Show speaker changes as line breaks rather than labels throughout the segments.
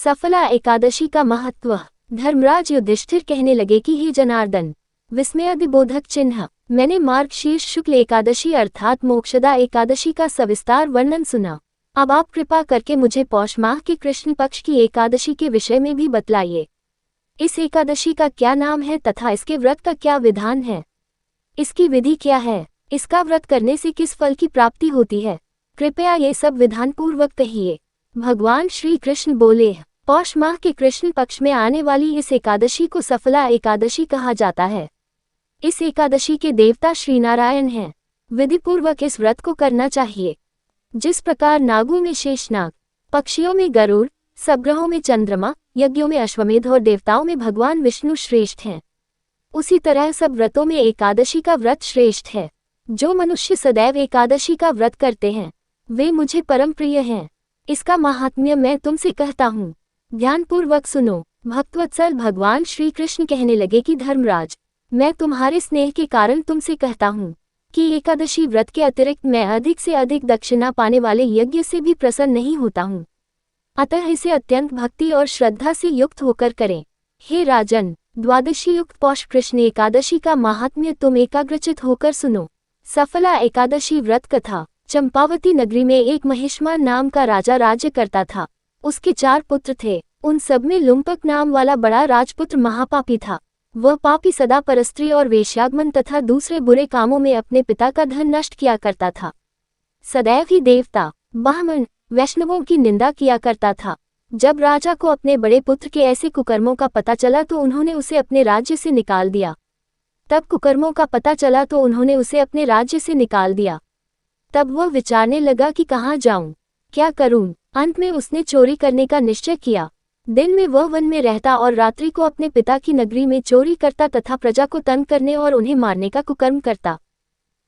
सफला एकादशी का महत्व। धर्मराज युधिष्ठिर कहने लगे कि हे जनार्दन, विस्मयादिबोधक चिन्ह, मैंने मार्गशीर्ष शुक्ल एकादशी अर्थात मोक्षदा एकादशी का सविस्तार वर्णन सुना। अब आप कृपा करके मुझे पौष माह के कृष्ण पक्ष की एकादशी के विषय में भी बतलाइए। इस एकादशी का क्या नाम है तथा इसके व्रत का क्या विधान है? इसकी विधि क्या है? इसका व्रत करने से किस फल की प्राप्ति होती है? कृपया ये सब विधान पूर्वक कहिए। भगवान श्री कृष्ण बोले, पौष माह के कृष्ण पक्ष में आने वाली इस एकादशी को सफला एकादशी कहा जाता है। इस एकादशी के देवता श्रीनारायण हैं। विधिपूर्वक इस व्रत को करना चाहिए। जिस प्रकार नागों में शेषनाग, पक्षियों में गरुड़, सप्ग्रहों में चंद्रमा, यज्ञों में अश्वमेध और देवताओं में भगवान विष्णु श्रेष्ठ हैं, उसी तरह सब व्रतों में एकादशी का व्रत श्रेष्ठ है। जो मनुष्य सदैव एकादशी का व्रत करते हैं वे मुझे परम प्रिय हैं। इसका महात्म्य मैं तुमसे कहता हूँ, ध्यानपूर्वक सुनो। भक्तवत्सल भगवान श्री कृष्ण कहने लगे कि धर्मराज, मैं तुम्हारे स्नेह के कारण तुमसे कहता हूँ कि एकादशी व्रत के अतिरिक्त मैं अधिक से अधिक दक्षिणा पाने वाले यज्ञ से भी प्रसन्न नहीं होता हूँ। अतः इसे अत्यंत भक्ति और श्रद्धा से युक्त होकर करें। हे राजन, द्वादशी युक्त पौष कृष्ण एकादशी का महात्म्य तुम एकाग्रचित होकर सुनो। सफला एकादशी व्रत कथा। चंपावती नगरी में एक महिष्मान नाम का राजा राज्य करता था। उसके 4 पुत्र थे। उन सब में लुम्पक नाम वाला बड़ा राजपुत्र महापापी था। वह पापी सदा परस्त्री और वेश्यागमन तथा दूसरे बुरे कामों में अपने पिता का धन नष्ट किया करता था। सदैव ही देवता, ब्राह्मण, वैष्णवों की निंदा किया करता था। जब राजा को अपने बड़े पुत्र के ऐसे कुकर्मों का पता चला तो उन्होंने उसे अपने राज्य से निकाल दिया। तब वह विचारने लगा कि कहाँ जाऊं, क्या करूं। अंत में उसने चोरी करने का निश्चय किया। दिन में वह वन में रहता और रात्रि को अपने पिता की नगरी में चोरी करता तथा प्रजा को तंग करने और उन्हें मारने का कुकर्म करता।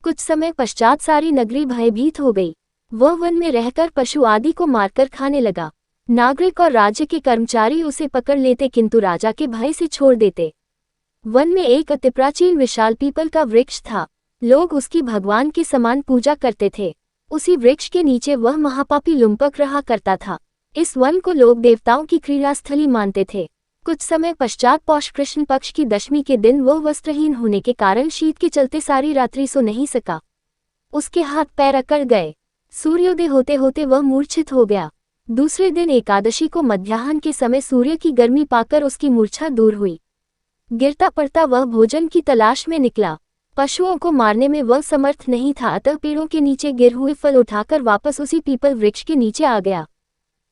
कुछ समय पश्चात सारी नगरी भयभीत हो गई। वह वन में रहकर पशु आदि को मारकर खाने लगा। नागरिक और राज्य के कर्मचारी उसे पकड़ लेते किंतु राजा के भय से छोड़ देते। वन में एक अति प्राचीन विशाल पीपल का वृक्ष था। लोग उसकी भगवान के समान पूजा करते थे। उसी वृक्ष के नीचे वह महापापी लुम्पक रहा करता था। इस वन को लोग देवताओं की क्रीड़ास्थली मानते थे। कुछ समय पश्चात पौष कृष्ण पक्ष की दशमी के दिन वह वस्त्रहीन होने के कारण शीत के चलते सारी रात्रि सो नहीं सका। उसके हाथ पैर अकड़ गए। सूर्योदय होते होते वह मूर्छित हो गया। दूसरे दिन एकादशी को मध्याह्न के समय सूर्य की गर्मी पाकर उसकी मूर्छा दूर हुई। गिरता पड़ता वह भोजन की तलाश में निकला। पशुओं को मारने में वह समर्थ नहीं था, अतः पेड़ों के नीचे गिर हुए फल उठाकर वापस उसी पीपल वृक्ष के नीचे आ गया।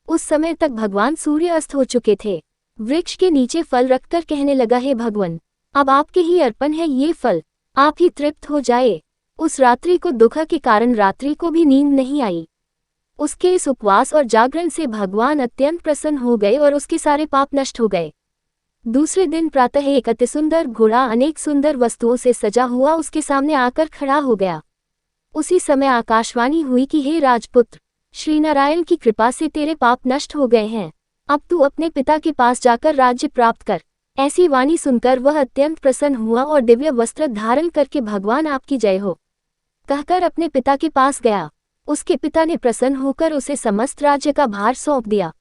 उस समय तक भगवान सूर्य अस्त हो चुके थे। वृक्ष के नीचे फल रखकर कहने लगा, हे भगवान, अब आपके ही अर्पण है ये फल, आप ही तृप्त हो जाए। उस रात्रि को दुख के कारण रात्रि को भी नींद नहीं आई। उसके इस उपवास और जागरण से भगवान अत्यंत प्रसन्न हो गए और उसके सारे पाप नष्ट हो गए। दूसरे दिन प्रातः एक अति सुंदर घोड़ा अनेक सुंदर वस्तुओं से सजा हुआ उसके सामने आकर खड़ा हो गया। उसी समय आकाशवाणी हुई कि हे राजपुत्र, श्रीनारायण की कृपा से तेरे पाप नष्ट हो गए हैं। अब तू अपने पिता के पास जाकर राज्य प्राप्त कर। ऐसी वाणी सुनकर वह अत्यंत प्रसन्न हुआ और दिव्य वस्त्र धारण करके भगवान आपकी जय हो कहकर अपने पिता के पास गया। उसके पिता ने प्रसन्न होकर उसे समस्त राज्य का भार सौंप दिया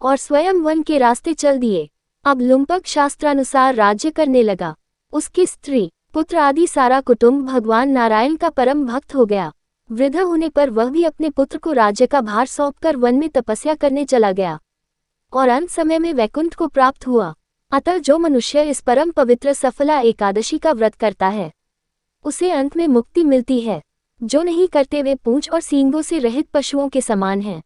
और स्वयं वन के रास्ते चल दिए। अब लुम्पक शास्त्रानुसार राज्य करने लगा। उसकी स्त्री, पुत्र आदि सारा कुटुंब भगवान नारायण का परम भक्त हो गया। वृद्ध होने पर वह भी अपने पुत्र को राज्य का भार सौंपकर वन में तपस्या करने चला गया और अंत समय में वैकुंठ को प्राप्त हुआ। अतः जो मनुष्य इस परम पवित्र सफला एकादशी का व्रत करता है उसे अंत में मुक्ति मिलती है। जो नहीं करते वे पूंछ और सींगों से रहित पशुओं के समान हैं।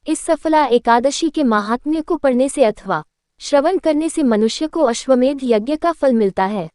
इस सफला एकादशी के महात्म्य को पढ़ने से अथवा श्रवण करने से मनुष्य को अश्वमेध यज्ञ का फल मिलता है।